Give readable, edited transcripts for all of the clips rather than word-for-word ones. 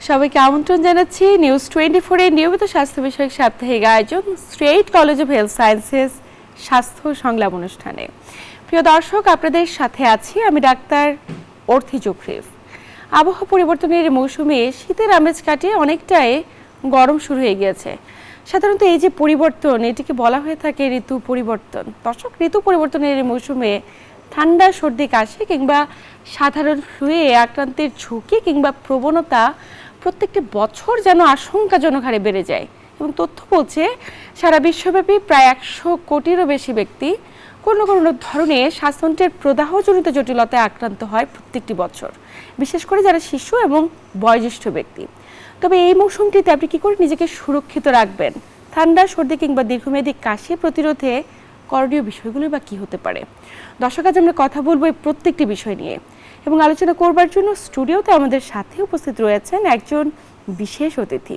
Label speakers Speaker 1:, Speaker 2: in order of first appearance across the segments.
Speaker 1: সবাইকে আমন্ত্রণ জানাচ্ছি নিউজ 24 এর নিয়মিত স্বাস্থ্য বিষয়ক সাপ্তাহিক আয়োজন straight college of health sciences স্বাস্থ্য সংলাপ অনুষ্ঠানে। প্রিয় দর্শক, আপনাদের সাথে আছি আমি ডাক্তার অর্থি জোফরিফ। আবহাওয়া পরিবর্তনের মৌসুমে শীতের আমেজ কাটিয়ে অনেকটাই গরম শুরু হয়ে গিয়েছে। সাধারণত এই যে পরিবর্তন, এটিকে বলা হয়ে থাকে ঋতু পরিবর্তন। দর্শক, ঋতু পরিবর্তনের মৌসুমে ঠান্ডা, সর্দি, কাশি কিংবা সাধারণ ফ্লুয়ে আক্রান্তের ঝুঁকি কিংবা প্রবণতা প্রত্যেকটি বছর যেন আশঙ্কাজনক হারে বেড়ে যায়। এবং তথ্য বলছে সারা বিশ্বব্যাপী প্রায় 100 কোটিরও বেশি ব্যক্তি কোনো কোনো ধরনের শ্বাসতন্ত্রের প্রদাহজনিত জটিলতায় আক্রান্ত হয় প্রত্যেকটি বছর, বিশেষ করে যারা শিশু এবং বয়োজ্যেষ্ঠ ব্যক্তি। তবে এই মৌসুমটিতে আপনি কী করে নিজেকে সুরক্ষিত রাখবেন? ঠান্ডা, সর্দি কিংবা দীর্ঘমেয়াদী কাশি প্রতিরোধে করণীয় বিষয়গুলো বা কী হতে পারে? দর্শক, আজ আমরা কথা বলবো এই প্রত্যেকটি বিষয় নিয়ে এবং আলোচনা করবার জন্য স্টুডিওতে আমাদের সাথে উপস্থিত রয়েছেন একজন বিশেষ অতিথি।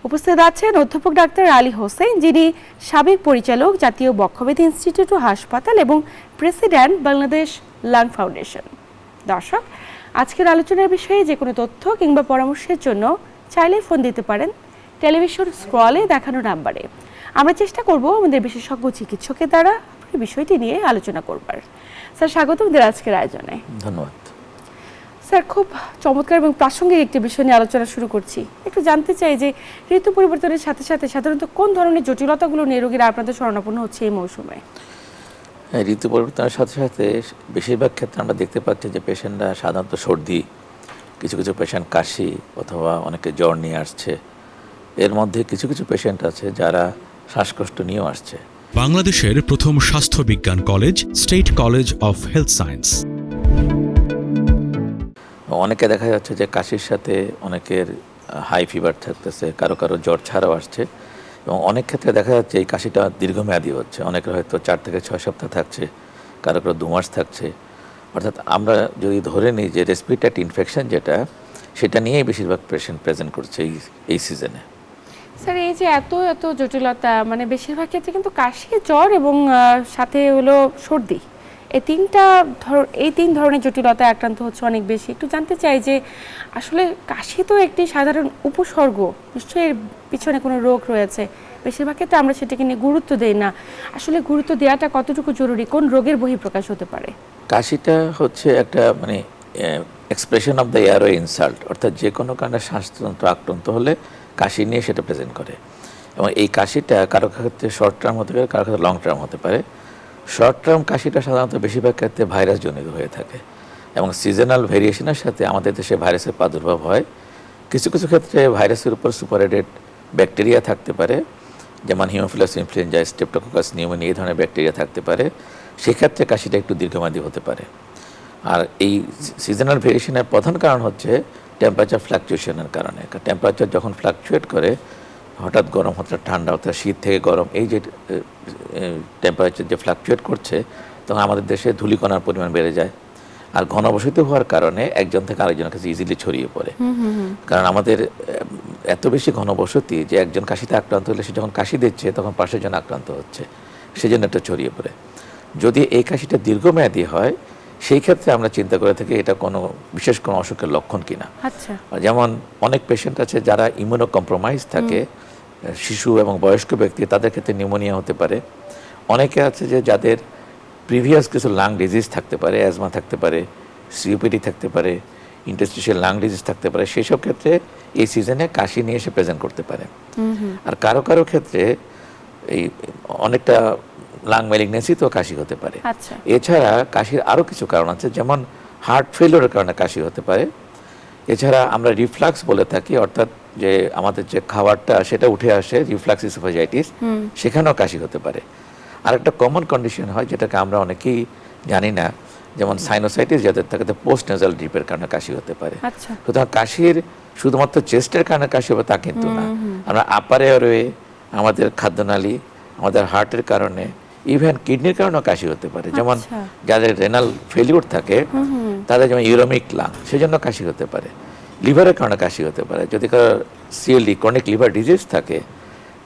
Speaker 1: উপস্থিত আছেন অধ্যাপক ডাক্তার আলী হোসেন, যিনি সাবেক পরিচালক, জাতীয় বক্ষব্যাধি ইনস্টিটিউট ও হাসপাতাল এবং প্রেসিডেন্ট বাংলাদেশ লাং ফাউন্ডেশন। দর্শক, আজকের আলোচনার বিষয়ে যে কোনো তথ্য কিংবা পরামর্শের জন্য চাইলে ফোন দিতে পারেন টেলিভিশন স্ক্রলে দেখানো নাম্বারে। আমরা চেষ্টা করব আমাদের বিশেষজ্ঞ চিকিৎসকের দ্বারা বিষয়টি নিয়ে আলোচনা করবার। স্যার, স্বাগত আমাদের আজকের আয়োজনে।
Speaker 2: ধন্যবাদ।
Speaker 1: স্যার, খুব চমৎকার এবং প্রাসঙ্গিক একটি বিষয় নিয়ে আলোচনা শুরু করছি। একটু জানতে চাই যে ঋতু পরিবর্তনের সাথে সাথে সাধারণত কোন ধরনের জটিলতাগুলো নিয়ে রোগীরা আপনাদের শরণাপন্ন হচ্ছে এই মৌসুমে?
Speaker 2: ঋতু পরিবর্তনের সাথে সাথে বেশিরভাগ ক্ষেত্রে আমরা দেখতে পাচ্ছি যে পেশেন্টরা সাধারণত সর্দি, কিছু কিছু পেশেন্ট কাশি অথবা অনেকে জ্বর নিয়ে আসছে। এর মধ্যে কিছু কিছু পেশেন্ট আছে যারা শ্বাসকষ্ট নিয়েও আসছে।
Speaker 3: বাংলাদেশের প্রথম স্বাস্থ্য বিজ্ঞান college, state college of health science.
Speaker 2: অনেকে দেখা যাচ্ছে যে কাশির সাথে অনেকের হাই ফিভার থাকতেছে, কারো কারো জ্বর ছাড়াও আসছে এবং অনেক ক্ষেত্রে দেখা যাচ্ছে এই কাশিটা দীর্ঘমেয়াদী হচ্ছে। অনেকের হয়তো 4 থেকে 6 সপ্তাহ থাকছে, কারো কারো 2 মাস থাকছে। অর্থাৎ আমরা যদি ধরে নিই যে রেসপিরেটরি ইনফেকশন যেটা, সেটা নিয়েই বেশিরভাগ পেশেন্ট প্রেজেন্ট করছে এই সিজনে।
Speaker 1: স্যার, এই যে এত এত জটিলতা, মানে বেশিরভাগ ক্ষেত্রে কিন্তু কাশি, জ্বর এবং সাথে হলো সর্দি, এই তিন ধরনের জটিলতায় আক্রান্ত হচ্ছে অনেক বেশি। একটু জানতে চাই যে আসলে কাশি তো একটি সাধারণ উপসর্গ, নিশ্চয়ই এর পিছনে কোনো রোগ রয়েছে। বেশিরভাগ ক্ষেত্রে আমরা সেটাকে নিয়ে গুরুত্ব দেই না। আসলে গুরুত্ব দেওয়াটা কতটুকু জরুরি? কোন রোগের বহিঃপ্রকাশ হতে পারে?
Speaker 2: কাশিটা হচ্ছে একটা expression of the airway insult, অর্থাৎ যে কোনো কারণে শ্বাসতন্ত্র আক্রান্ত হলে কাশি নিয়ে সেটা প্রেজেন্ট করে। এবং এই কাশিটা কারো ক্ষেত্রে শর্ট টার্ম হতে পারে, কারো ক্ষেত্রে লং টার্ম হতে পারে। শর্ট টার্ম কাশিটা সাধারণত বেশিরভাগ ক্ষেত্রে ভাইরাস জনিত হয়ে থাকে এবং সিজনাল ভেরিয়েশনের সাথে আমাদের দেশে ভাইরাসের প্রাদুর্ভাব হয়। কিছু কিছু ক্ষেত্রে ভাইরাসের উপর সুপারএডেড ব্যাকটেরিয়া থাকতে পারে, যেমন হিমোফিলাস ইনফ্লুয়েঞ্জা, স্ট্রেপ্টোককাস নিউমোনিয়া, এই ধরনের ব্যাকটেরিয়া থাকতে পারে। সেক্ষেত্রে কাশিটা একটু দীর্ঘমেয়াদী হতে পারে। আর এই সিজনাল ভেরিয়েশনের প্রধান কারণ হচ্ছে টেম্পারেচার ফ্লাকচুয়েশনের কারণে। টেম্পারেচার যখন ফ্লাকচুয়েট করে, হঠাৎ গরম, হঠাৎ ঠান্ডা, অর্থাৎ শীত থেকে গরম, এই যে টেম্পারেচার যে ফ্লাকচুয়েট করছে, তখন আমাদের দেশে ধূলিকণার পরিমাণ বেড়ে যায়। আর ঘনবসতি হওয়ার কারণে একজন থেকে আরেকজনের কাছে ইজিলি ছড়িয়ে পড়ে। কারণ আমাদের এত বেশি ঘনবসতি যে একজন কাশিতে আক্রান্ত হলে সে যখন কাশি দিচ্ছে তখন পাশের জন আক্রান্ত হচ্ছে, সেজন্য একটা ছড়িয়ে পড়ে। যদি এই কাশিটা দীর্ঘমেয়াদী হয়, সেই ক্ষেত্রে আমরা চিন্তা করে থাকি এটা কোনো বিশেষ কোনো অসুখের লক্ষণ কিনা।
Speaker 1: আচ্ছা।
Speaker 2: যেমন অনেক পেশেন্ট আছে যারা ইমিউনো কম্প্রোমাইজ থাকে, শিশু এবং বয়স্ক ব্যক্তি, তাদের ক্ষেত্রে নিউমোনিয়া হতে পারে। অনেকে আছে যে যাদের প্রিভিয়াস কিছু লাং ডিজিজ থাকতে পারে, অ্যাজমা থাকতে পারে, সিওপিডি থাকতে পারে, ইন্টারস্টিশিয়াল লাং ডিজিজ থাকতে পারে। সেই সব ক্ষেত্রে এই সিজনে কাশি নিয়ে এসে প্রেজেন্ট করতে পারে। আর কারো কারো ক্ষেত্রে এই অনেকটা লাং ম্যালিগনেন্সিতেও কাশি হতে পারে। এছাড়া কাশির আরও কিছু কারণ আছে, যেমন হার্ট ফেলিওরের কারণে কাশি হতে পারে। এছাড়া আমরা রিফ্লাক্স বলে থাকি, অর্থাৎ যে আমাদের যে খাবারটা সেটা উঠে আসে, রিফ্লাক্স ইসোফেজাইটিস, সেখানেও কাশি হতে পারে। আর একটা কমন কন্ডিশন হয় যেটাকে আমরা অনেকেই জানি না, যেমন সাইনোসাইটিস যাদের থাকে, পোস্ট নেজাল ড্রিপের কারণে কাশি হতে পারে। সুতরাং কাশির শুধুমাত্র চেস্টের কারণে কাশি হবে তা কিন্তু না। আমরা আপার এয়ারওয়ে, আমাদের খাদ্যনালী, আমাদের হার্টের কারণে, ইভেন কিডনির কারণেও কাশি হতে পারে। যেমন যাদের রেনাল ফেলিউর থাকে, তাদের যেমন ইউরোমিক লাং, সেজন্য কাশি হতে পারে। লিভারের কারণে কাশি হতে পারে। যদি কারো সিএলডি, ক্রনিক লিভার ডিজিজ থাকে,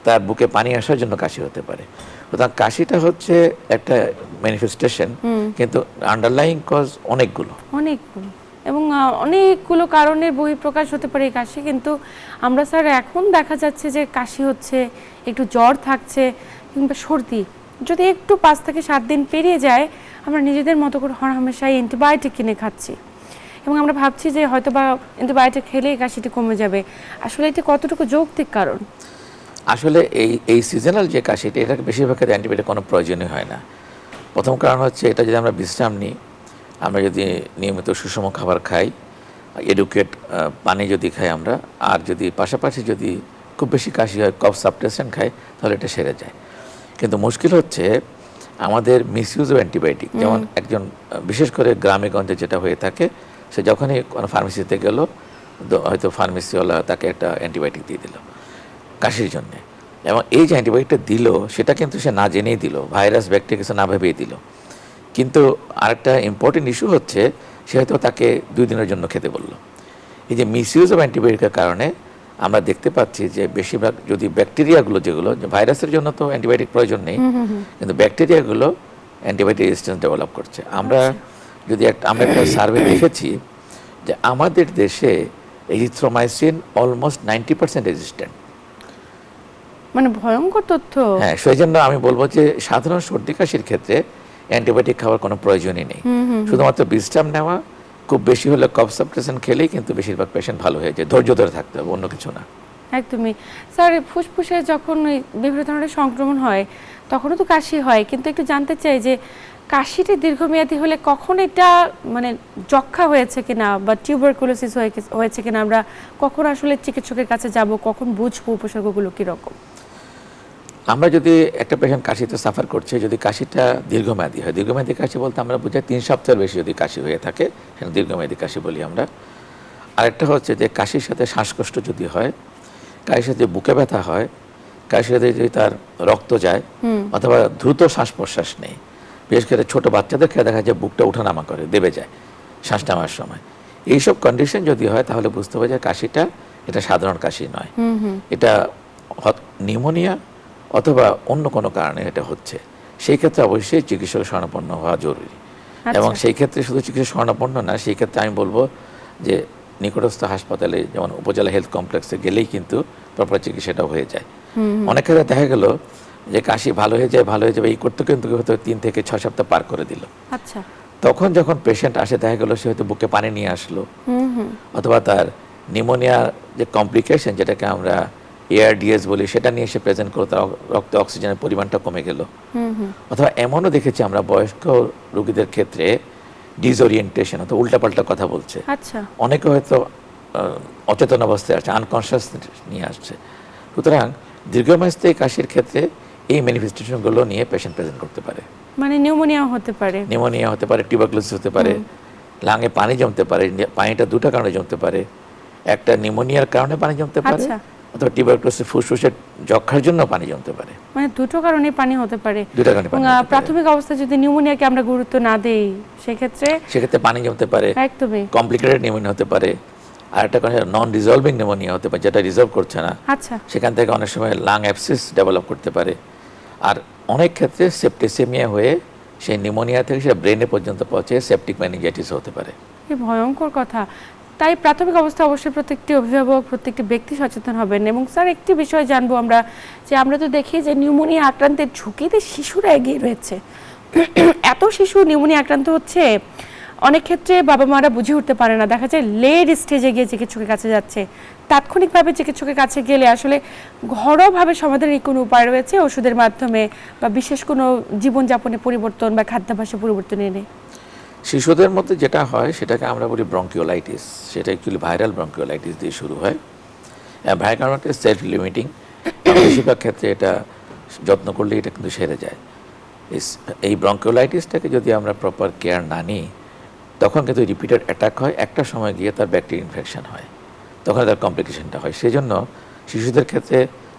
Speaker 2: তার বুকে পানি আসার জন্য কাশি হতে পারে। সুতরাং কাশিটা হচ্ছে একটা ম্যানিফেস্টেশন, কিন্তু আন্ডারলাইং কজ অনেকগুলো।
Speaker 1: এবং অনেকগুলো কারণের বহিঃপ্রকাশ হতে পারে এই কাশি, কিন্তু আমরা স্যার এখন দেখা যাচ্ছে যে কাশি হচ্ছে, একটু জ্বর থাকছে কিংবা সর্দি, যদি একটু 5 থেকে 7 দিন পেরিয়ে যায় আমরা নিজেদের মতো করে হরহামেশাই অ্যান্টিবায়োটিক কিনে খাচ্ছি এবং আমরা ভাবছি যে হয়তো বা অ্যান্টিবায়োটিক খেলে এই কাশিটি কমে যাবে। আসলে এটা কতটুকু যৌক্তিক কারণ?
Speaker 2: আসলে এই সিজনাল যে কাশিটা, এটাকে বেশিরভাগ ক্ষেত্রে অ্যান্টিবায়োটিক কোনো প্রয়োজনই হয় না। প্রথম কারণ হচ্ছে এটা যদি আমরা বিশ্রাম নিই, আমরা যদি নিয়মিত সুষম খাবার খাই, এডুকেট পানি যদি খাই আমরা, আর যদি পাশাপাশি যদি খুব বেশি কাশি হয় কফ সাপ্রেসেন্ট খাই, তাহলে এটা সেরে যায়। কিন্তু মুশকিল হচ্ছে আমাদের মিসইউজ অফ অ্যান্টিবায়োটিক। যেমন একজন বিশেষ করে গ্রামে গঞ্জে যেটা হয়ে থাকে, সে যখনই কোনো ফার্মেসিতে গেল, হয়তো ফার্মেসিওয়ালা তাকে একটা অ্যান্টিবায়োটিক দিয়ে দিল কাশির জন্যে, এবং এই যে অ্যান্টিবায়োটিকটা দিল সেটা কিন্তু সে না জেনেই দিল, ভাইরাস ব্যাকটেরিয়া কিছু না ভেবেই দিল। কিন্তু আরেকটা ইম্পর্টেন্ট ইস্যু হচ্ছে সে হয়তো তাকে 2 দিনের জন্য খেতে বলল। এই যে মিসইউজ অফ অ্যান্টিবায়োটিকের কারণে আমরা দেখতে পাচ্ছি যে বেশিরভাগ যদি ব্যাকটেরিয়াগুলো, যেগুলো ভাইরাসের জন্য তো অ্যান্টিবায়োটিক প্রয়োজন নেই, কিন্তু ব্যাকটেরিয়াগুলো অ্যান্টিবায়োটিক রেজিস্ট্যান্স ডেভেলপ করছে। আমরা যদি আমরা একটা সার্ভে দেখেছি যে আমাদের দেশে এরিথ্রোমাইসিন অলমোস্ট 90% রেজিস্ট্যান্ট।
Speaker 1: মানে ভয়ঙ্কর তথ্য।
Speaker 2: হ্যাঁ, সেই জন্য আমি বলবো যে সাধারণ সর্দি কাশির ক্ষেত্রে অ্যান্টিবায়োটিক খাওয়ার কোনো প্রয়োজনই নেই। শুধুমাত্র বিশ্রাম নেওয়া, খুব বেশি হলে কফ সাপ্রেসেন্ট খেলেই কিন্তু বেশিরভাগ পেশেন্ট ভালো হয়ে যায়। ধৈর্য ধরে থাকতে হবে, অন্য কিছু না।
Speaker 1: একদমই স্যার। ফুসফুসে যখন বিভিন্ন ধরনের সংক্রমণ হয় তখনও তো কাশি হয়, কিন্তু একটু জানতে চাই যে কাশিটি দীর্ঘমেয়াদী হলে কখন এটা মানে যক্ষা হয়েছে কিনা বা টিউবারকুলোসিস হয়েছে কিনা, আমরা কখন আসলে চিকিৎসকের কাছে যাব, কখন বুঝবো উপসর্গগুলো কীরকম?
Speaker 2: আমরা যদি একটা পেশেন্ট কাশিতে সাফার করছে, যদি কাশিটা দীর্ঘমেয়াদী হয়, দীর্ঘমেয়াদী কাশি বলতে আমরা বুঝাই 3 সপ্তাহের বেশি যদি কাশি হয়ে থাকে, সেটা দীর্ঘমেয়াদী কাশি বলি আমরা। আরেকটা হচ্ছে যে কাশির সাথে শ্বাসকষ্ট যদি হয়, কাশির সাথে বুকে ব্যথা হয়, কাশির সাথে যদি তার রক্ত যায়, অথবা দ্রুত শ্বাস প্রশ্বাস নেই, বিশেষ করে ছোটো বাচ্চাদের ক্ষেত্রে দেখা যায় বুকটা ওঠানামা করে, দেবে যায় শ্বাস নেওয়ার সময়, এইসব কন্ডিশন যদি হয় তাহলে বুঝতে হবে যে কাশিটা এটা সাধারণ কাশি নয়, এটা নিউমোনিয়া অথবা অন্য কোনো কারণে এটা হচ্ছে। সেই ক্ষেত্রে অবশ্যই চিকিৎসকের শরণাপন্ন হওয়া জরুরি। এবং সেই ক্ষেত্রে শুধু চিকিৎসা শরণাপন্ন না, সেই ক্ষেত্রে আমি বলবো যে নিকটস্থ হাসপাতালে, যেমন উপজেলা হেলথ কমপ্লেক্সে গেলেই কিন্তু প্রপার চিকিৎসাটা হয়ে যায়। অনেক ক্ষেত্রে দেখা গেল যে কাশি ভালো হয়ে যাবে এই করতে কিন্তু হয়তো 3 থেকে 6 সপ্তাহ পার করে দিল।
Speaker 1: আচ্ছা,
Speaker 2: তখন যখন পেশেন্ট আসে দেখা গেল সে হয়তো বুকে পানি নিয়ে আসলো, অথবা তার নিউমোনিয়ার যে কমপ্লিকেশন যেটাকে আমরা ARDS বলি, সেটা নিয়ে এসে প্রেজেন্ট করলো, তার রক্তে অক্সিজেনের পরিমাণটা কমে গেল। অথবা এমনও দেখেছি আমরা বয়স্ক রোগীদের ক্ষেত্রে ডিসওরিয়েন্টেশন, অথবা উল্টাপাল্টা কথা বলছে।
Speaker 1: আচ্ছা,
Speaker 2: অনেকে হয়তো অচেতন অবস্থায় আসছে, আনকনসিয়াস নিয়ে আসছে। সুতরাং দীর্ঘমেয়াদী কাশির ক্ষেত্রে এই ম্যানিফেস্টেশনগুলো নিয়ে পেশেন্ট প্রেজেন্ট করতে পারে।
Speaker 1: মানে নিউমোনিয়া হতে পারে,
Speaker 2: টিউবারকুলোসিস হতে পারে, লাঙে পানি জমতে পারে, পানিটা 2টা কারণে জমতে পারে, একটা নিউমোনিয়ার কারণে পানি জমতে পারে, অথবা টিউবারকুলোসিস ফুসফুসের যক্ষার জন্য পানি জমতে পারে।
Speaker 1: মানে 2টো কারণে পানি হতে পারে।
Speaker 2: 2টা কারণে পানি।
Speaker 1: প্রাথমিক অবস্থায় যদি নিউমোনিয়াকে আমরা গুরুত্ব না দেই সেক্ষেত্রে
Speaker 2: পানি জমতে পারে,
Speaker 1: একদমই
Speaker 2: কমপ্লিকেটেড নিউমোনিয়া হতে পারে। আর একটা কথা নন রিজলভিং নিউমোনিয়া হতে পারে, যেটা রিজলভ করছে না।
Speaker 1: আচ্ছা,
Speaker 2: সেখান থেকে অনেক সময় লাং অ্যাবসেস ডেভেলপ করতে পারে। আর অনেক ক্ষেত্রে সেপ্টিসেমিয়া হয়ে সেই নিউমোনিয়া থেকে সেটা ব্রেনে পর্যন্ত পৌঁছে সেপটিক মেনিনজাইটিস হতে পারে।
Speaker 1: এই ভয়ঙ্কর কথা। তাই প্রাথমিক অবস্থা অবশ্যই প্রত্যেকটি অভিভাবক, প্রত্যেকটি ব্যক্তি সচেতন হবেন। এবং স্যার একটি বিষয় জানবো আমরা, যে আমরা তো দেখি যে নিউমোনিয়া আক্রান্তের ঝুঁকিতে শিশুরা এগিয়ে রয়েছে। এত শিশু নিউমোনিয়া আক্রান্ত হচ্ছে, অনেক ক্ষেত্রে বাবা মারা বুঝে উঠতে পারে না, দেখা যায় লেট স্টেজে গিয়ে চিকিৎসকের কাছে যাচ্ছে। তাৎক্ষণিকভাবে চিকিৎসকের কাছে গেলে আসলে ঘরোয়াভাবে সমাধানের কোনো উপায় রয়েছে ওষুধের মাধ্যমে, বা বিশেষ কোনো জীবনযাপনে পরিবর্তন বা খাদ্যাভ্যাসে পরিবর্তন এনে?
Speaker 2: শিশুদের মধ্যে যেটা হয় সেটাকে আমরা বলি ব্রঙ্কিওলাইটিস। সেটা অ্যাকচুয়ালি ভাইরাল ব্রঙ্কিওলাইটিস দিয়ে শুরু হয়। ভাইরাল সেলফ লিমিটিং, বেশিরভাগ ক্ষেত্রে এটা যত্ন করলে এটা কিন্তু সেরে যায়। এই ব্রঙ্কিওলাইটিসটাকে যদি আমরা প্রপার কেয়ার না নিই, তখন কিন্তু রিপিটেড অ্যাটাক হয়, একটা সময় গিয়ে তার ব্যাকটেরিয়া ইনফেকশন হয়, তখন তার কমপ্লিকেশনটা হয়। সেই জন্য শিশুদের ক্ষেত্রে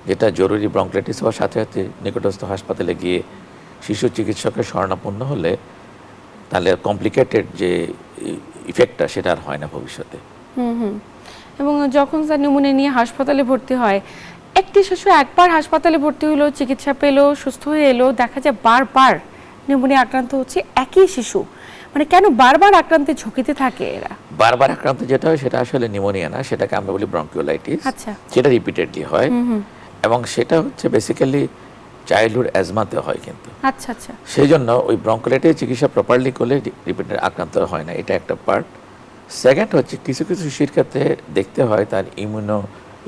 Speaker 2: যেটা জরুরি, ব্রঙ্কিওলাইটিস হওয়ার সাথে সাথে নিকটস্থ হাসপাতালে গিয়ে শিশু চিকিৎসকের শরণাপন্ন হলে তাহলে কমপ্লিকেটেড যে ইফেক্টটা সেটা আর হয় না ভবিষ্যতে।
Speaker 1: এবং যখন স্যার নিউমোনিয়া নিয়ে হাসপাতালে ভর্তি হয়, একটি শিশু একবার হাসপাতালে ভর্তি হলো, চিকিৎসা পেলো, সুস্থ হয়ে এলো, দেখা যায় বারবার নিউমোনিয়া আক্রান্ত হচ্ছে একই শিশু। মানে কেন বারবার আক্রান্তের ঝুঁকিতে থাকে এরা?
Speaker 2: বারবার আক্রান্ত যেটা হয় সেটা আসলে নিউমোনিয়া না, সেটাকে আমরা বলি ব্রঙ্কিওলাইটিস।
Speaker 1: আচ্ছা।
Speaker 2: সেটা রিপিটেডলি হয় এবং সেটা হচ্ছে বেসিক্যালি চাইল্ডহুড অ্যাজমাতে হয় কিন্তু।
Speaker 1: আচ্ছা আচ্ছা।
Speaker 2: সেই জন্য ওই ব্রঙ্কোলাইটিস চিকিৎসা প্রপারলি করলে রিপিটেড আক্রান্ত হয় না, এটা একটা পার্ট। সেকেন্ড হচ্ছে কিছু কিছু শিশুর ক্ষেত্রে দেখতে হয় তার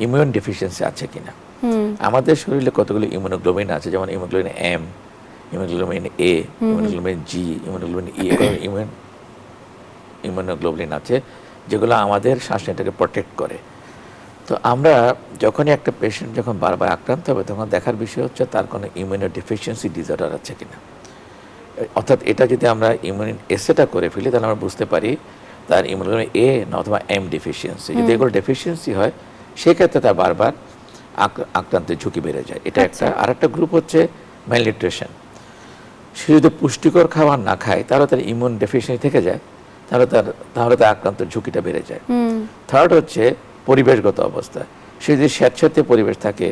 Speaker 2: ইমিউন ডেফিসিয়েন্সি আছে কিনা। আমাদের শরীরে কতগুলো ইমিউনোগ্লোবিন আছে, যেমন ইমিউনোগ্লোবিন এম, ইমিউনোগ্লোবিন এ, ইমিউনোগ্লোবিন জি, ইমিউনোগ্লোবিন ই, ইমিউনোগ্লোবিন আছে যেগুলো আমাদের শ্বাসনালীটাকে প্রোটেক্ট করে। তো আমরা যখনই একটা পেশেন্ট যখন বারবার আক্রান্ত হবে তখন দেখার বিষয় হচ্ছে তার কোনো ইমিউনো ডেফিসিয়েন্সি ডিসঅর্ডার আছে কিনা। অর্থাৎ এটা যদি আমরা ইমিউন এসেটা করে ফেলি তাহলে আমরা বুঝতে পারি তার ইমিউনোগ্লোবিন এ না অথবা এম ডেফিসিয়েন্সি। যদি এগুলো ডেফিসিয়েন্সি হয় সেক্ষেত্রে তার বারবার আক্রান্তের ঝুঁকি বেড়ে যায়, এটা একটা। আর একটা গ্রুপ হচ্ছে ম্যালনিউট্রিশন। সে যদি পুষ্টিকর খাবার না খায় তাহলে তার ইমিউন ডেফিসিয়েন্সি থেকে যায়, তাহলে তার আক্রান্তের ঝুঁকিটা বেড়ে যায়। থার্ড হচ্ছে পরিবেশগত অবস্থা। সে যদি স্যাঁতস্যাঁতে পরিবেশ থাকে,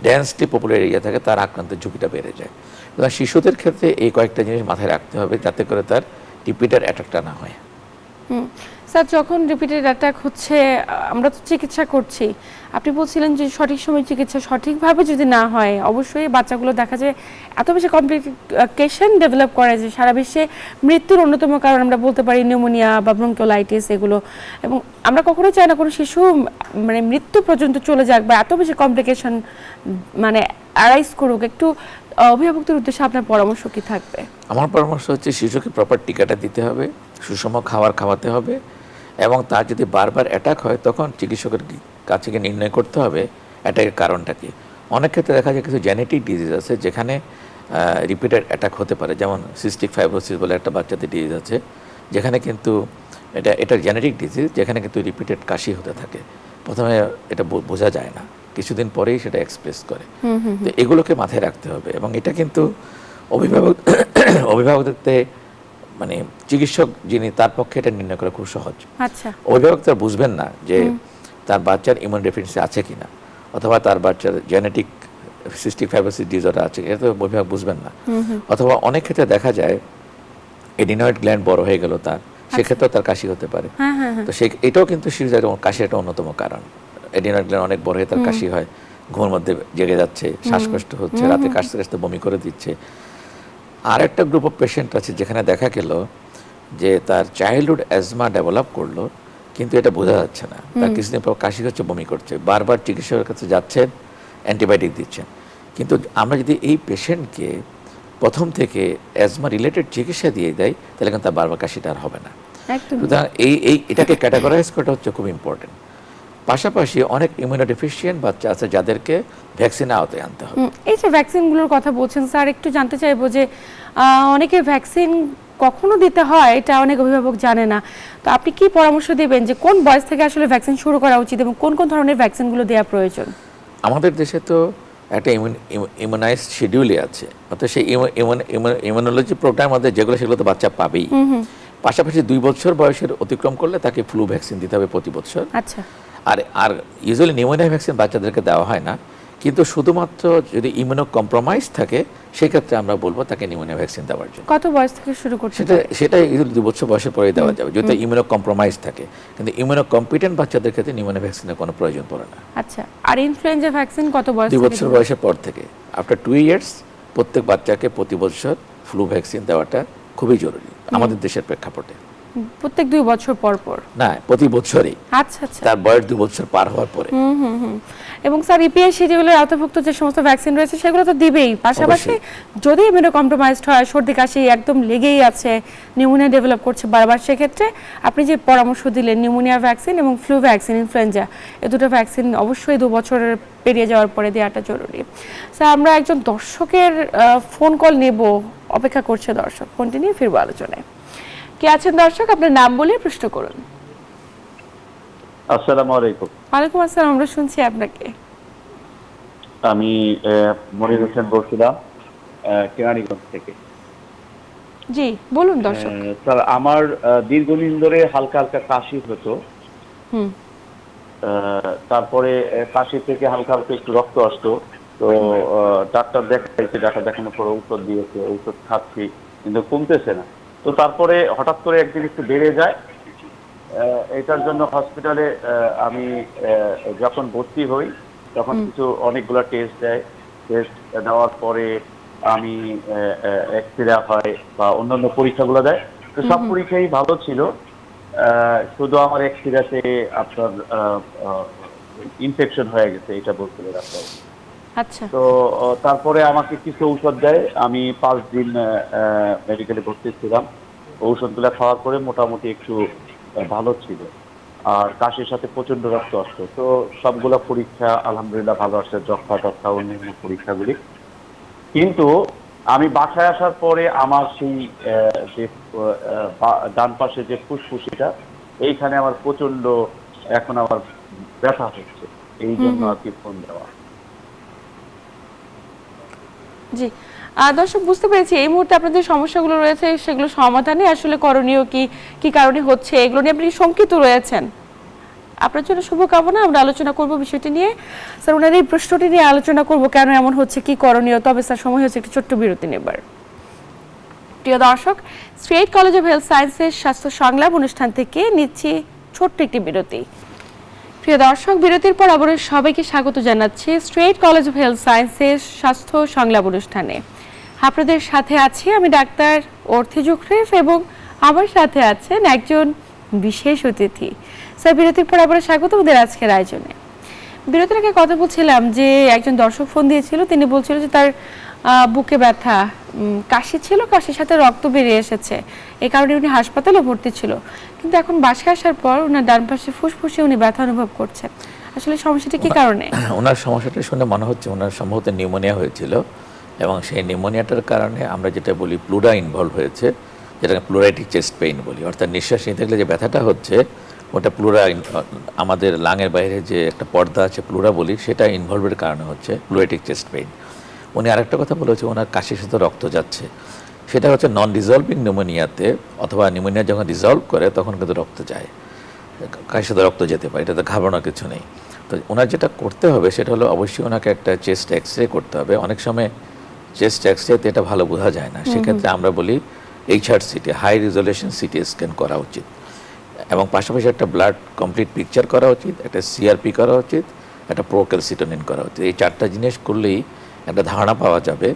Speaker 2: ডেন্সলি পপুলার এরিয়া থাকে, তার আক্রান্তের ঝুঁকিটা বেড়ে যায়। সুতরাং শিশুদের ক্ষেত্রে এই কয়েকটা জিনিস মাথায় রাখতে হবে যাতে করে তার রিপিটেড অ্যাটাকটা না হয়।
Speaker 1: স্যার, যখন রিপিটেড অ্যাটাক হচ্ছে আমরা তো চিকিৎসা করছি, আপনি বলছিলেন যে সঠিক সময় চিকিৎসা সঠিকভাবে যদি না হয় অবশ্যই বাচ্চাগুলো দেখা যায় এত বেশি কমপ্লিকেশন ডেভেলপ করে যে সারা বিশ্বে মৃত্যুর অন্যতম কারণ আমরা বলতে পারি নিউমোনিয়া বা ব্রঙ্কিওলাইটিস এগুলো। এবং আমরা কখনোই চাই না কোনো শিশু মানে মৃত্যু পর্যন্ত চলে যাক বা এত বেশি কমপ্লিকেশন মানে অ্যারাইজ করুক। একটু অভিভাবকদের উদ্দেশ্যে আপনার পরামর্শ কি থাকবে?
Speaker 2: আমার পরামর্শ হচ্ছে শিশুকে প্রপার টিকাটা দিতে হবে, সুষম খাবার খাওয়াতে হবে, এবং তার যদি বারবার অ্যাটাক হয় তখন চিকিৎসকের কাছে গিয়ে নির্ণয় করতে হবে অ্যাটাকের কারণটা কি। অনেক ক্ষেত্রে দেখা যায় কিছু জেনেটিক ডিজিজ আছে যেখানে রিপিটেড অ্যাটাক হতে পারে, যেমন সিস্টিক ফাইব্রোসিস বলে একটা বাচ্চাদের ডিজিজ আছে যেখানে কিন্তু এটা জেনেটিক ডিজিজ, যেখানে কিন্তু রিপিটেড কাশি হতে থাকে। প্রথমে এটা বোঝা যায় না, কিছুদিন পরেই সেটা এক্সপ্রেস করে। তো এগুলোকে মাথায় রাখতে হবে এবং এটা কিন্তু অভিভাবকদের মানে চিকিৎসক যিনি তার পক্ষে এটা নির্ণয় করা খুব সহজ।
Speaker 1: আচ্ছা।
Speaker 2: অভিভাবক তারা বুঝবেন না যে তার বাচ্চার ইমিউন ডেফিসিয়েন্সি আছে কিনা অথবা তার বাচ্চার জেনেটিক সিস্টিক ফাইব্রোসিস ডিসঅর্ডার আছে, এটা তো অভিভাবক বুঝবেন না। অথবা অনেক ক্ষেত্রে দেখা যায় এডিনয়েড গ্ল্যান্ড বড় হয়ে গেল তার, সেক্ষেত্রেও তার কাশি হতে পারে। তো এটাও কিন্তু শিশুদের কাশির একটা অন্যতম কারণ। এডিনয়েড গ্ল্যান্ড অনেক বড় হয়ে তার কাশি হয়, ঘুমের মধ্যে জেগে যাচ্ছে, শ্বাসকষ্ট হচ্ছে, রাতে কাশতে কাশতে বমি করে দিচ্ছে। আর একটা গ্রুপ অফ পেশেন্ট আছে যেখানে দেখা গেল যে তার চাইল্ডহুড অ্যাজমা ডেভেলপ করলো কিন্তু এটা বোঝা যাচ্ছে না, তার কিছুদিন পর কাশি হচ্ছে, বমি করছে, বারবার চিকিৎসকের কাছে যাচ্ছেন, অ্যান্টিবায়োটিক দিচ্ছেন। কিন্তু আমরা যদি এই পেশেন্টকে প্রথম থেকে অ্যাজমা রিলেটেড চিকিৎসা দিয়ে দেয় তাহলে কিন্তু তার বারবার কাশিটা আর হবে না। সুতরাং এটাকে ক্যাটাগরাইজ করাটা হচ্ছে খুব ইম্পর্টেন্ট। পাশাপাশি অনেক ইমিউনোডেফিসিয়েন্ট বাচ্চা আছে যাদেরকে ভ্যাকসিন আওতায় আনতে হবে।
Speaker 1: এই যে ভ্যাকসিনগুলোর কথা বলছেন স্যার, একটু জানতে চাইবো যে অনেকে ভ্যাকসিন কখনো দিতে হয় এটা অনেক অভিভাবক জানে না, তো আপনি কি পরামর্শ দেবেন যে কোন বয়স থেকে আসলে ভ্যাকসিন শুরু করা উচিত এবং কোন কোন ধরনের ভ্যাকসিনগুলো দেওয়া প্রয়োজন?
Speaker 2: আমাদের দেশে তো একটা ইমিউনাইজ শিডিউলই আছে, অর্থাৎ সেই ইমিউনোলজি প্রোগ্রাম আমাদের যেগুলো সেগুলো তো বাচ্চা পাবেই। পাশাপাশি 2 বছর বয়সের অতিক্রম করলে তাকে ফ্লু ভ্যাকসিন দিতে হবে প্রতি বছর।
Speaker 1: আচ্ছা।
Speaker 2: আর ইউজুয়ালি নিউমোনিয়া ভ্যাকসিন বাচ্চাদেরকে দেওয়া হয় না, কিন্তু শুধুমাত্র যদি ইমিউনো কম্প্রোমাইজ থাকে সেক্ষেত্রে আমরা বলবো তাকে নিউমোনিয়া ভ্যাকসিন দেওয়ার জন্য।
Speaker 1: কত বয়স থেকে শুরু করতে?
Speaker 2: সেটা 2 বছর বয়সের পরে দেওয়া যাবে যদি ইমিউনো কম্প্রোমাইজ থাকে, কিন্তু ইমিউনো কম্পিটেন্ট বাচ্চাদের ক্ষেত্রে নিউমোনিয়া ভ্যাকসিনের কোনো প্রয়োজন পড়ে না।
Speaker 1: আচ্ছা। আর ইনফ্লুয়েঞ্জা ভ্যাকসিন কত বয়স?
Speaker 2: 2 বছর বয়সের পর থেকে। আফটার 2 ইয়ার্স প্রত্যেক বাচ্চাকে প্রতি বছর ফ্লু ভ্যাকসিন দেওয়াটা খুবই জরুরি আমাদের দেশের প্রেক্ষাপটে।
Speaker 1: প্রত্যেক 2 বছর পর পর?
Speaker 2: না, প্রতি বছরই।
Speaker 1: আচ্ছা আচ্ছা।
Speaker 2: তার বয়স 2 বছর পার হওয়ার পরে।
Speaker 1: এবং স্যার ইপিআই শিডিউলের আওতাভুক্ত যে সমস্ত ভ্যাকসিন রয়েছে সেগুলো তো দিবেই, পাশাপাশি যদি ইমিউনো কম্প্রোমাইজড হয়, সর্দি কাশি একদম লেগেই আছে, নিউমোনিয়া ডেভেলপ করছে বারবার, সেক্ষেত্রে আপনি যে পরামর্শ দিলেন নিউমোনিয়া ভ্যাকসিন এবং ফ্লু ভ্যাকসিন, ইনফ্লুয়েঞ্জা, এই দুটো ভ্যাকসিন অবশ্যই 2 বছরের পেরিয়ে যাওয়ার পরে দেওয়াটা জরুরি। স্যার, আমরা একজন দর্শকের ফোন কল নেব, অপেক্ষা করছে দর্শক, ফোনটি নিয়ে ফিরবো আলোচনায়। কে আছেন দর্শক? আপনার নাম বলে প্রশ্ন করুন।
Speaker 4: আসসালামু আলাইকুম।
Speaker 1: ওয়ালাইকুম আসসালাম, আমরা শুনছি আপনাকে।
Speaker 4: আমি মনির হোসেন বলছিলাম কেরানীগঞ্জ থেকে।
Speaker 1: জি বলুন দর্শক।
Speaker 4: স্যার, আমার দীর্ঘদিন ধরে হালকা হালকা কাশি হতো, তারপরে কাশি থেকে হালকা হালকা একটু রক্ত আসতো, তো ডাক্তার দেখানোর পরে ঔষধ দিয়েছে, ঔষধ খাচ্ছি কিন্তু কমতেছে না। তো তো তারপরে হঠাৎ করে একদিন একটু বেড়ে যায়। এটার জন্য হসপিটালে আমি যখন ভর্তি হই তখন অনেকগুলো টেস্ট দেয়। টেস্ট দেওয়ার পরে আমি এক্সরে হয় বা অন্যান্য পরীক্ষাগুলো দেয়। তো সব পরীক্ষাই ভালো ছিল, শুধু আমার এক্সরেতে আপনার ইনফেকশন হয়ে গেছে, এটা বলছিল ডাক্তার।
Speaker 1: আচ্ছা।
Speaker 4: তো তারপরে আমাকে কিছু ঔষধ দেয়, আমি 5 দিন মেডিকেলে ভর্তি ছিলাম। ঔষধগুলো খাওয়ার পরে মোটামুটি একটু ভালো ছিল। আর কাশির সাথে প্রচন্ড রক্ত আসতো। তো সবগুলা পরীক্ষা আলহামদুলিল্লাহ ভালো আসছে, যক্ষা টক্ষা অন্যান্য পরীক্ষাগুলি। কিন্তু আমি বাসায় আসার পরে আমার সেই যে ডান পাশে যে ফুসফুসিটা, এইখানে আমার প্রচন্ড এখন আমার ব্যথা হচ্ছে, এই জন্য আর কি ফোন দেওয়া।
Speaker 1: জি, দর্শক বুঝতে পেরেছি এই মুহূর্তে আপনাদের সমস্যাগুলো রয়েছে সেগুলো সমাধানে আসলে করণীয় কি কি কারণে হচ্ছে এগুলো নিয়ে আপনি শঙ্কিত রয়েছেন। আপনার জন্য শুভকামনা। আমরা আলোচনা করব বিষয়টি নিয়ে। স্যার, ওনার এই প্রশ্নটি নিয়ে আলোচনা করব, কেন এমন হচ্ছে, কি করণীয়। তবে স্যার, সময় হচ্ছে একটি ছোট্ট বিরতি নেবার। প্রিয় দর্শক, স্ট্রেইট কলেজ অফ হেলথ সায়েন্সের স্বাস্থ্য সংলাপ অনুষ্ঠান থেকে নিচ্ছি ছোট্ট একটি বিরতি। প্রিয় দর্শক, বিরতির পর আবার সবাইকে স্বাগত জানাচ্ছি স্ট্রেইট কলেজ অফ হেলথ সায়েন্সের স্বাস্থ্য সংলাপ অনুষ্ঠানে। আপনাদের সাথে আছি আমি ডাক্তার অর্থি জুখরিফ এবং আমার সাথে আছেন একজন বিশেষ অতিথি। স্যার, বিরতির পর আবার স্বাগত আমাদের আজকের আয়োজনে। বিরতির আগে কথা বলছিলাম যে একজন দর্শক ফোন দিয়েছিল, তিনি বলছিল যে তার বুকে ব্যথা, কাশি ছিল, কাশির সাথে রক্ত বেরিয়ে এসেছে, এই কারণে উনি হাসপাতালে ভর্তি ছিল। কিন্তু এখন বাসায় আসার পর ওনার ডান পাশে ফুসফুসে উনি ব্যথা অনুভব করছেন। আসলে সমস্যাটা কি কারণে?
Speaker 2: ওনার সমস্যাটা শুনে মনে হচ্ছে ওনার সম্ভবত নিউমোনিয়া হয়েছিল, এবং সেই নিউমোনিয়াটার কারণে আমরা যেটা বলি প্লুরা ইনভলভ হয়েছে, যেটাকে প্লুরাইটিক চেস্ট পেইন বলি। অর্থাৎ নিঃশ্বাস নিতে গেলে যে ব্যথাটা হচ্ছে ওটা প্লুরা, আমাদের লাঙের বাইরে যে একটা পর্দা আছে প্লুরা বলি, সেটা ইনভলভের কারণে হচ্ছে প্লুরাইটিক চেস্ট পেইন। উনি আরেকটা কথা বলেছে, ওনার কাশির সাথে রক্ত যাচ্ছে। সেটা হচ্ছে নন ডিজলভিং নিউমোনিয়াতে, অথবা নিউমোনিয়া যখন ডিজলভ করে তখন কিন্তু রক্ত যায়, কাশির সাথে রক্ত যেতে পারে, এটাতে ঘাবড়ানোর কিছু নেই। তো ওনার যেটা করতে হবে সেটা হলো অবশ্যই ওনাকে একটা চেস্ট এক্সরে করতে হবে। অনেক সময় চেস্ট এক্সরেতে এটা ভালো বোঝা যায় না, সেক্ষেত্রে আমরা বলি HRCT, high resolution CT scan করা উচিত, এবং পাশাপাশি একটা ব্লাড কমপ্লিট পিকচার করা উচিত, একটা CRP করা উচিত, একটা প্রোক্যালসিটোনিন করা উচিত। এই 4টা জিনিস করলেই একটা ধারণা পাওয়া যাবে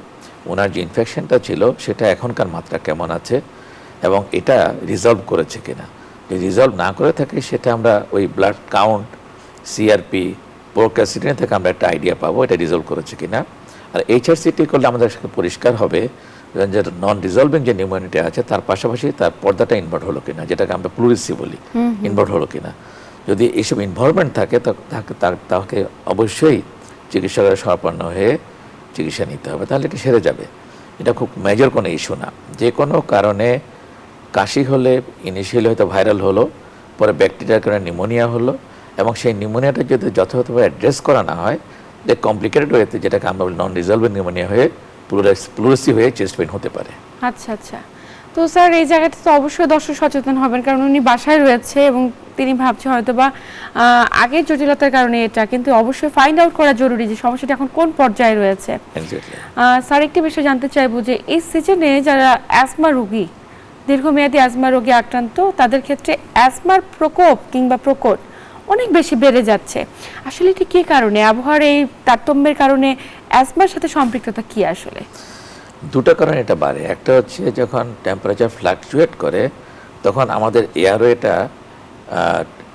Speaker 2: ওনার যে ইনফেকশনটা ছিল সেটা এখনকার মাত্রা কেমন আছে এবং এটা রিজলভ করেছে কিনা। যদি রিজলভ না করে থাকে সেটা আমরা ওই ব্লাড কাউন্ট, CRP, প্রোক্যালসিটোনিন থেকে আমরা একটা আইডিয়া পাবো এটা রিজলভ করেছে কিনা। আর HRCT করলে আমাদের পরিষ্কার হবে যে নন রিজলভিং যে নিউমোনিয়াটা আছে তার পাশাপাশি তার পর্দাটা ইনভলভ হলো কিনা, যেটাকে আমরা প্লুরিসি বলি, ইনভলভ হলো কিনা। যদি এইসব ইনভলভমেন্ট থাকে তাকে অবশ্যই চিকিৎসকের শরণাপন্ন হয়ে চিকিৎসা নিতে হবে, তাহলে এটা সেরে যাবে। এটা খুব মেজর কোনো ইস্যু না। যে কোনো কারণে কাশি হলে ইনিশিয়ালি হয়তো ভাইরাল হলো, পরে ব্যাকটেরিয়ার কারণে নিউমোনিয়া হলো, এবং সেই নিউমোনিয়াটা যদি যথাযথভাবে অ্যাড্রেস করা না হয়, যে কমপ্লিকেটেড ওয়েতে, যেটাকে আমরা বলি নন রিজলভিং নিউমোনিয়া হয়ে প্লুরিসি হয়ে চেস্ট পেইন হতে পারে।
Speaker 1: আচ্ছা আচ্ছা। তো স্যার, এই জায়গাটা তো অবশ্যই দর্শক সচেতন হবেন, কারণ উনি বাসায় রয়েছে এবং তিনি ভাবছে হয়তো বা আগের জটিলতার কারণে এটা, কিন্তু অবশ্যই ফাইন্ড আউট করা জরুরি যে সমস্যাটা এখন কোন পর্যায়ে রয়েছে। স্যার, একটি বিষয় জানতে চাইবো যে এই সিজনে যারা অ্যাজমা রোগী, দীর্ঘমেয়াদী অ্যাজমা রোগে আক্রান্ত, তাদের ক্ষেত্রে অ্যাজমার প্রকোপ কিংবা প্রকট অনেক বেশি বেড়ে যাচ্ছে। আসলে এটি কী কারণে? আবহাওয়ার এই তারতম্যের কারণে অ্যাজমার সাথে সম্পৃক্ততা কি আসলে?
Speaker 2: দুটো কারণে এটা বাড়ে। একটা হচ্ছে যখন টেম্পারেচার ফ্লাকচুয়েট করে তখন আমাদের এয়ারওয়েটা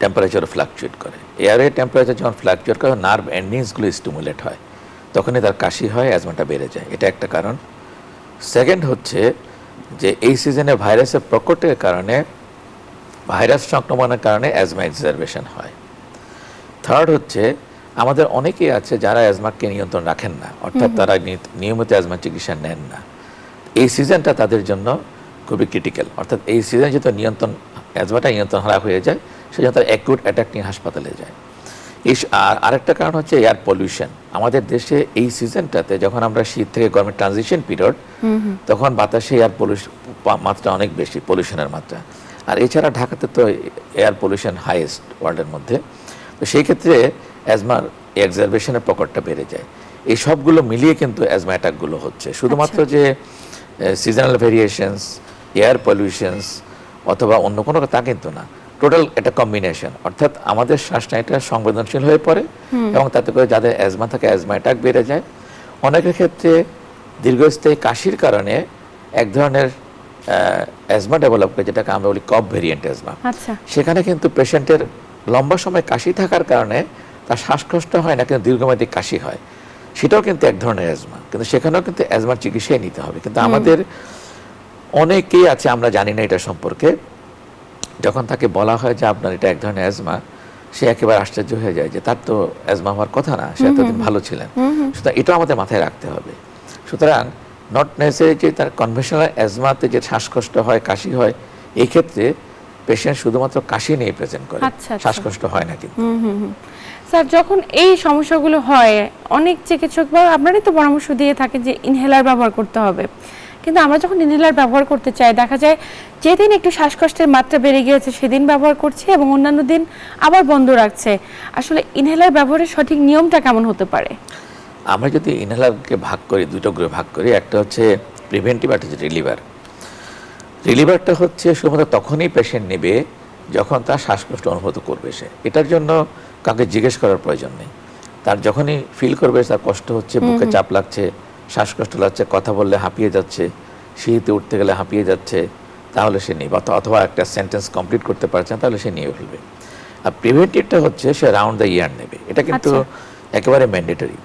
Speaker 2: টেম্পারেচারও ফ্লাকচুয়েট করে। এয়ারওয়ে টেম্পারেচার যখন ফ্লাকচুয়েট করে নার্ভ এন্ডিংসগুলো স্টিমুলেট হয়, তখনই তার কাশি হয়, অ্যাজমাটা বেড়ে যায়। এটা একটা কারণ। সেকেন্ড হচ্ছে যে এই সিজনে ভাইরাসের প্রকটের কারণে, ভাইরাস সংক্রমণের কারণে অ্যাজমা এক্সারবেশন হয়। থার্ড হচ্ছে আমাদের অনেকেই আছে যারা অ্যাজমাকে নিয়ন্ত্রণ রাখেন না, অর্থাৎ তারা নিয়মিত অ্যাজমা চিকিৎসা নেন না। এই সিজনটা তাদের জন্য খুবই ক্রিটিক্যাল, অর্থাৎ এই সিজন যেহেতু অ্যাজমাটা নিয়ন্ত্রণ হারা হয়ে যায়, সেজন্য তারা অ্যাকিউট অ্যাটাক নিয়ে হাসপাতালে যায়। আরেকটা কারণ হচ্ছে এয়ার পলিউশন। আমাদের দেশে এই সিজনটাতে যখন আমরা শীত থেকে গরমের ট্রানজিশন পিরিয়ড, তখন বাতাসে এয়ার পলিউশন মাত্রা অনেক বেশি, পলিউশনের মাত্রা। আর এছাড়া ঢাকাতে তো এয়ার পলিউশন হাইয়েস্ট ওয়ার্ল্ডের মধ্যে। তো সেই ক্ষেত্রে অ্যাজমার এক্সারবেশনের প্রকটটা বেড়ে যায়। এই সবগুলো মিলিয়ে কিন্তু অ্যাজমা অ্যাটাকগুলো হচ্ছে। শুধুমাত্র যে সিজনাল ভেরিয়েশনস, এয়ার পলিউশনস অথবা অন্য কোনো, তা কিন্তু না, টোটাল একটা কম্বিনেশন। অর্থাৎ আমাদের শ্বাসনালীটা সংবেদনশীল হয়ে পড়ে এবং তাতে করে যাদের অ্যাজমা থাকে অ্যাজমা অ্যাটাক বেড়ে যায়। অনেকের ক্ষেত্রে দীর্ঘস্থায়ী কাশির কারণে এক ধরনের অ্যাজমা ডেভেলপ করে, যেটাকে আমরা বলি কফ ভেরিয়েন্ট অ্যাজমা।
Speaker 1: আচ্ছা,
Speaker 2: সেখানে কিন্তু পেশেন্টের লম্বা সময় কাশি থাকার কারণে তার শ্বাসকষ্ট হয় না, কিন্তু দীর্ঘমেয়াদী কাশি হয়, সেটাও কিন্তু এক ধরনের অ্যাজমা। কিন্তু সেখানেও কিন্তু অ্যাজমার চিকিৎসাই নিতে হবে। কিন্তু আমাদের অনেকেই আছে, আমরা জানি না এটা সম্পর্কে, যখন তাকে বলা হয় যে আপনার এটা এক ধরনের অ্যাজমা, সে একেবারে আশ্চর্য হয়ে যায় যে তার তো অ্যাজমা হওয়ার কথা না, সে এতদিন ভালো ছিলেন। সুতরাং এটাও আমাদের মাথায় রাখতে হবে। সুতরাং নট নেসেসারি যে তার কনভেনশনাল অ্যাজমাতে যে শ্বাসকষ্ট হয়, কাশি হয়, এই ক্ষেত্রে পেশেন্ট শুধুমাত্র কাশি নিয়ে প্রেজেন্ট করে,
Speaker 1: আচ্ছা, আচ্ছা।
Speaker 2: শ্বাসকষ্ট হয় না। কিন্তু
Speaker 1: স্যার, যখন এই সমস্যাগুলো হয়, অনেক চিকিৎসক বা আপনারাই তো পরামর্শ দিয়ে থাকেন যে ইনহেলার ব্যবহার করতে হবে, কিন্তু আমরা যখন ইনহেলার ব্যবহার করতে চাই, দেখা যায় যেদিন একটু শ্বাসকষ্টের মাত্রা বেড়ে গিয়েছে সেদিন ব্যবহার করছে এবং অন্যান্য দিন আবার বন্ধ রাখছে। আসলে ইনহেলার ব্যবহারের সঠিক নিয়মটা কেমন হতে পারে?
Speaker 2: আমরা যদি ইনহেলারকে ভাগ করি, দুটো গ্রুপে ভাগ করি, একটা হচ্ছে প্রিভেন্টিভ, একটা হচ্ছে রিলিভার। রিলিভারটা হচ্ছে শুধুমাত্র তখনই পেশেন্ট নেবে যখন তার শ্বাসকষ্ট অনুভূত করবে। সে এটার জন্য কাউকে জিজ্ঞেস করার প্রয়োজন নেই। তার যখনই ফিল করবে তার কষ্ট হচ্ছে, বুকে চাপ লাগছে, শ্বাসকষ্ট লাগছে, কথা বললে হাঁপিয়ে যাচ্ছে, সিঁড়িতে উঠতে গেলে হাঁপিয়ে যাচ্ছে, তাহলে সে নেবে। অথবা একটা সেন্টেন্স কমপ্লিট করতে পারছে না, তাহলে সে নিয়ে ফেলবে। আর প্রিভেন্টিভটা হচ্ছে সে রাউন্ড দ্য ইয়ার নেবে। এটা কিন্তু একেবারে ম্যান্ডেটরি।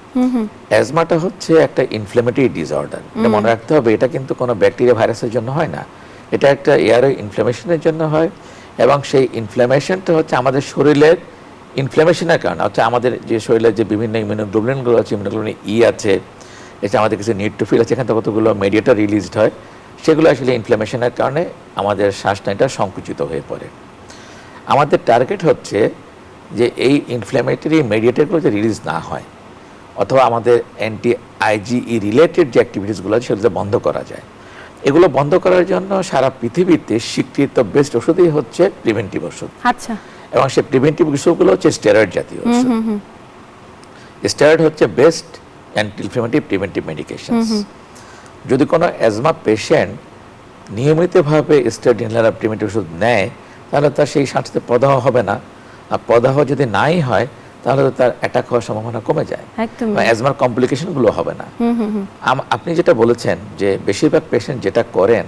Speaker 2: অ্যাজমাটা হচ্ছে একটা ইনফ্লেমেটরি ডিসঅর্ডার, এটা মনে রাখতে হবে। এটা কিন্তু কোনো ব্যাকটেরিয়া ভাইরাসের জন্য হয় না, এটা একটা এয়ারের ইনফ্লামেশনের জন্য হয়। এবং সেই ইনফ্লামেশনটা হচ্ছে আমাদের শরীরের ইনফ্লামেশনের কারণে হচ্ছে, আমাদের যে শরীরের যে বিভিন্ন ইমিউনোগ্লোবুলিনগুলো আছে, ইমিউনোগ্লোবুলিন ই আছে, এটা আমাদের কিছু নিউট্রোফিল আছে, এখান থেকে কতগুলো মেডিয়েটর রিলিজড হয়, সেগুলো আসলে ইনফ্লামেশনের কারণে আমাদের শ্বাসনালীটা সংকুচিত হয়ে পড়ে। আমাদের টার্গেট হচ্ছে যে এই ইনফ্ল্যামেটরি মেডিয়েটরগুলো যে রিলিজ না হয়, অথবা আমাদের অ্যান্টি আইজিই রিলেটেড যে অ্যাক্টিভিটিসগুলো আছে সেগুলো বন্ধ করা যায়। এগুলো বন্ধ করার জন্য সারা পৃথিবীতে স্বীকৃত বেস্ট ওষুধই হচ্ছে প্রিভেন্টিভ ওষুধ।
Speaker 1: আচ্ছা,
Speaker 2: এবং সেই প্রিভেন্টিভ ওষুধগুলো হচ্ছে স্টেরয়েড জাতীয় ওষুধ। স্টেরয়েড হচ্ছে best anti inflammatory preventive medication. যদি কোনো অ্যাজমা পেশেন্ট নিয়মিতভাবে স্টেরয়েড ইনহেলার প্রিভেন্টিভ ওষুধ নেয়, তাহলে তার সেই শ্বাসতে প্রদাহ হবে না। আর প্রদাহ যদি নাই হয়, তাহলে তো তার অ্যাটাক হওয়ার সম্ভাবনা কমে যায়, অ্যাজমার কমপ্লিকেশনগুলো হবে না। আপনি যেটা বলেছেন যে বেশিরভাগ পেশেন্ট যেটা করেন,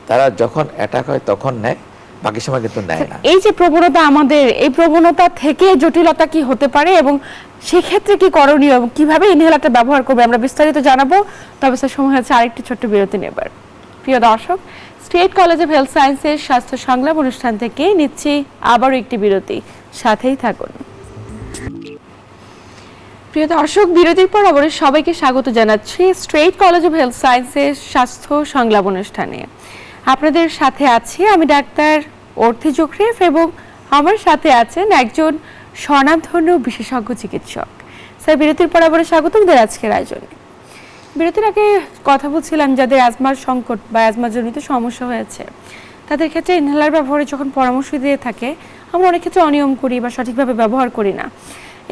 Speaker 2: তারা যখন অ্যাটাক হয় তখন নেয়, বাকি সময় কিন্তু নেয় না।
Speaker 1: এই যে প্রবণতা, আমাদের এই প্রবণতা থেকে জটিলতা কি হতে পারে এবং সেক্ষেত্রে কি করণীয় এবং কিভাবে ইনহেলারটা ব্যবহার করবে, আমরা বিস্তারিত জানাবো। তবে স্যার, সময় হচ্ছে আরেকটি ছোট্ট বিরতি নেবার। প্রিয় দর্শক, স্টেট কলেজ অফ হেলথ সায়েন্সের স্বাস্থ্য সংলাপ অনুষ্ঠান থেকে নিচ্ছি আবারও একটি বিরতি, সাথেই থাকুন। প্রিয় দর্শক, বিরতির পর আবার সবাইকে স্বাগত জানাচ্ছি স্টেট কলেজ অফ হেলথ সায়েন্সের স্বাস্থ্য সংলাপ অনুষ্ঠানে। আপনাদের সাথে আছি আমি ডাক্তার অর্থি জোখরিফ এবং আমার সাথে আছেন একজন স্বনামধন্য বিশেষজ্ঞ চিকিৎসক। স্যার, বিরতির পর আবার স্বাগতম আজকের আয়োজনে। বিরতির আগে কথা বলছিলাম, যাদের অ্যাজমার সংকট বা অ্যাজমাজনিত সমস্যা হয়েছে, তাদের ক্ষেত্রে ইনহেলার ব্যবহারে যখন পরামর্শ দিয়ে থাকে, আমরা অনেক ক্ষেত্রে অনিয়ম করি বা সঠিকভাবে ব্যবহার করি না।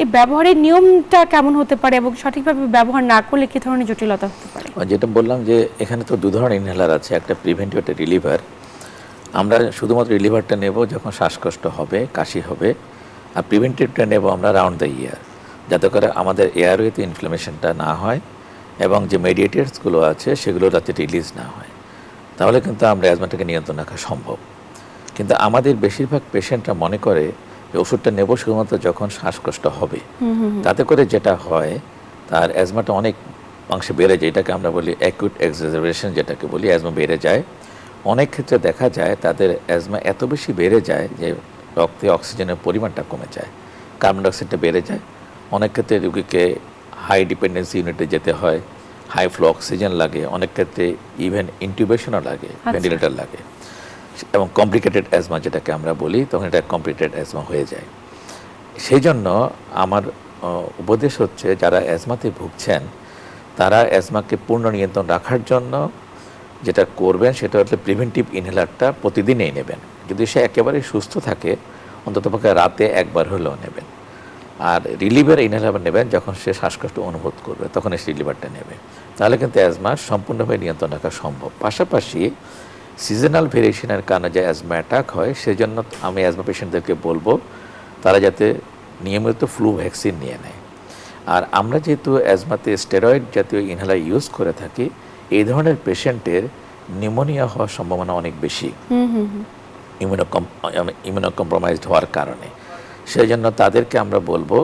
Speaker 1: এই ব্যবহারের নিয়মটা কেমন হতে পারে এবং সঠিকভাবে ব্যবহার না করলে কি ধরনের জটিলতা হতে পারে?
Speaker 2: যেটা বললাম যে এখানে তো দু ধরনের ইনহেলার আছে, একটা প্রিভেন্টিভ, একটা রিলিভার। আমরা শুধুমাত্র রিলিভারটা নেব যখন শ্বাসকষ্ট হবে, কাশি হবে, আর প্রিভেন্টিভটা নেব আমরা রাউন্ড দ্য ইয়ার, যাতে করে আমাদের এয়ারওয়েতে ইনফ্লামেশনটা না হয় এবং যে মেডিয়েটার্সগুলো আছে সেগুলো যাতে রিলিজ না হয়। তাহলে কিন্তু আমরা অ্যাজমাটাকে নিয়ন্ত্রণ রাখা সম্ভব। কিন্তু আমাদের বেশিরভাগ পেশেন্টরা মনে করে যে ওষুধটা নেব শুধুমাত্র যখন শ্বাসকষ্ট হবে, তাতে করে যেটা হয় তার অ্যাজমাটা অনেক অংশে বেড়ে যায়। এটাকে আমরা বলি অ্যাকিউট এক্সাজারবেশন, যেটাকে বলি অ্যাজমা বেড়ে যায়। অনেক ক্ষেত্রে দেখা যায় তাদের অ্যাজমা এত বেশি বেড়ে যায় যে রক্তে অক্সিজেনের পরিমাণটা কমে যায়, কার্বন ডাইঅক্সাইডটা বেড়ে যায়। অনেক ক্ষেত্রে রোগীকে হাই ডিপেন্ডেন্সি ইউনিটে যেতে হয়, হাই ফ্লো অক্সিজেন লাগে, অনেক ক্ষেত্রে ইভেন ইনটিউবেশনও লাগে, ভেন্টিলেটর লাগে। এবং কমপ্লিকেটেড অ্যাজমা যেটাকে আমরা বলি, তখন এটা কমপ্লিকেটেড অ্যাজমা হয়ে যায়। সেই জন্য আমার উপদেশ হচ্ছে, যারা অ্যাজমাতে ভুগছেন তারা অ্যাজমাকে পূর্ণ নিয়ন্ত্রণ রাখার জন্য যেটা করবেন সেটা হচ্ছে প্রিভেন্টিভ ইনহেলারটা প্রতিদিনই নেবেন। যদি সে একেবারে সুস্থ থাকে, অন্ততপক্ষে রাতে একবার হলেও নেবেন। আর রিলিভার ইনহেলার নেবেন যখন সে শ্বাসকষ্ট অনুভব করবে, তখন সে রিলিভারটা নেবে। তাহলে কিন্তু অ্যাজমা সম্পূর্ণভাবে নিয়ন্ত্রণ রাখা সম্ভব। পাশাপাশি সিজনাল ভেরিয়েশনের কারণে যে অ্যাজমা অ্যাটাক হয় সেজন্য আমি অ্যাজমা পেশেন্টদেরকে বলবো তারা যাতে নিয়মিত ফ্লু ভ্যাকসিন নিয়ে নেয়। আর আমরা যেহেতু অ্যাজমাতে স্টেরয়েড জাতীয় ইনহেলার ইউজ করে থাকি, এই ধরনের পেশেন্টের নিউমোনিয়া হওয়ার সম্ভাবনা অনেক বেশি ইমিউনোকম্প্রোমাইজড হওয়ার কারণে। সেই জন্য তাদেরকে আমরা বলবো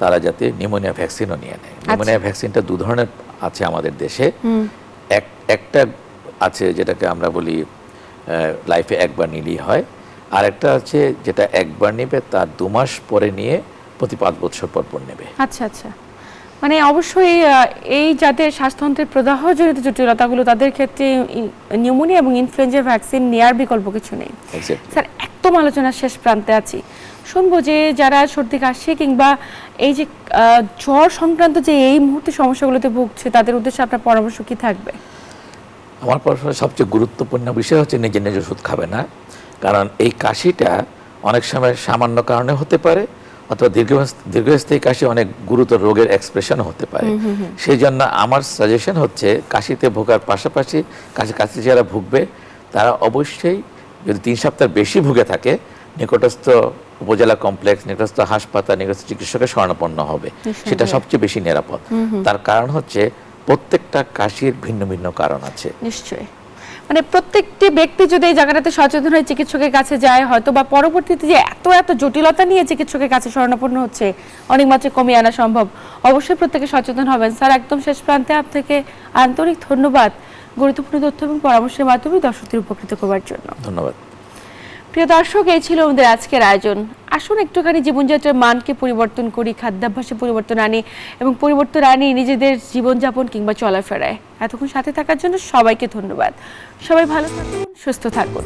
Speaker 2: তারা যাতে নিউমোনিয়া ভ্যাকসিনও নিয়ে নেয়। নিউমোনিয়া ভ্যাকসিনটা দু ধরনের আছে আমাদের দেশে। একটা আছে যেটাকে আমরা বলি লাইফে একবার নিলেই হয়, আর একটা আছে যেটা একবার নেবে তার 2 মাস পরে নিয়ে প্রতি 5 বছর পর নেবে।
Speaker 1: আচ্ছা আচ্ছা, মানে অবশ্যই এই যাদের শ্বাসতন্ত্রের প্রদাহজনিত জটিলতাগুলো তাদের ক্ষেত্রে নিউমোনিয়া এবং ইনফ্লুয়েঞ্জা ভ্যাকসিন নেওয়ার বিকল্প কিছু নেই। স্যার, একদম আলোচনার শেষ প্রান্তে আছি, শুনবো যে যারা সর্দি কাশি কিংবা এই যে জ্বর সংক্রান্ত যে এই মুহূর্তে সমস্যাগুলোতে ভুগছে তাদের উদ্দেশ্যে আপনার পরামর্শ কি থাকবে?
Speaker 2: আমার পরামর্শ সবচেয়ে গুরুত্বপূর্ণ বিষয় হচ্ছে নিজে নিজে ওষুধ খাবে না, কারণ এই কাশিটা অনেক সময় সামান্য কারণে হতে পারে অথবা দীর্ঘস্থায়ী কাশি অনেক গুরুতর রোগের এক্সপ্রেশন হতে পারে। সেই জন্য আমার সাজেশন হচ্ছে কাশিতে ভোগার পাশাপাশি কাশি যারা ভুগবে তারা অবশ্যই যদি 3 সপ্তাহ বেশি ভুগে থাকে নিকটস্থ উপজেলা কমপ্লেক্স, নিকটস্থ হাসপাতাল, নিকটস্থ চিকিৎসকের শরণাপন্ন হবে, সেটা সবচেয়ে বেশি নিরাপদ। তার কারণ হচ্ছে প্রত্যেকটা কাশির ভিন্ন ভিন্ন কারণ আছে।
Speaker 1: নিশ্চয়ই, মানে প্রত্যেকটি ব্যক্তি যদি এই জায়গাটাতে সচেতন হয়ে চিকিৎসকের কাছে যায়, হয়তো বা পরবর্তীতে যে এত জটিলতা নিয়ে চিকিৎসকের কাছে শরণাপন্ন হচ্ছে অনেক মাত্রায় কমিয়ে আনা সম্ভব। অবশ্যই প্রত্যেকে সচেতন হবেন। স্যার, একদম শেষ প্রান্তে আপনাকে আন্তরিক ধন্যবাদ গুরুত্বপূর্ণ তথ্য এবং পরামর্শের মাধ্যমে দর্শকদের উপকৃত করবার জন্য।
Speaker 2: ধন্যবাদ।
Speaker 1: প্রিয় দর্শক, এই ছিল আমাদের আজকের আয়োজন। আসুন একটুখানি জীবনযাত্রার মানকে পরিবর্তন করি, খাদ্যাভ্যাসে পরিবর্তন আনি এবং পরিবর্তন আনি নিজেদের জীবনযাপন কিংবা চলাফেরায়। এতক্ষণ সাথে থাকার জন্য সবাইকে ধন্যবাদ। সবাই ভালো থাকুন, সুস্থ থাকুন।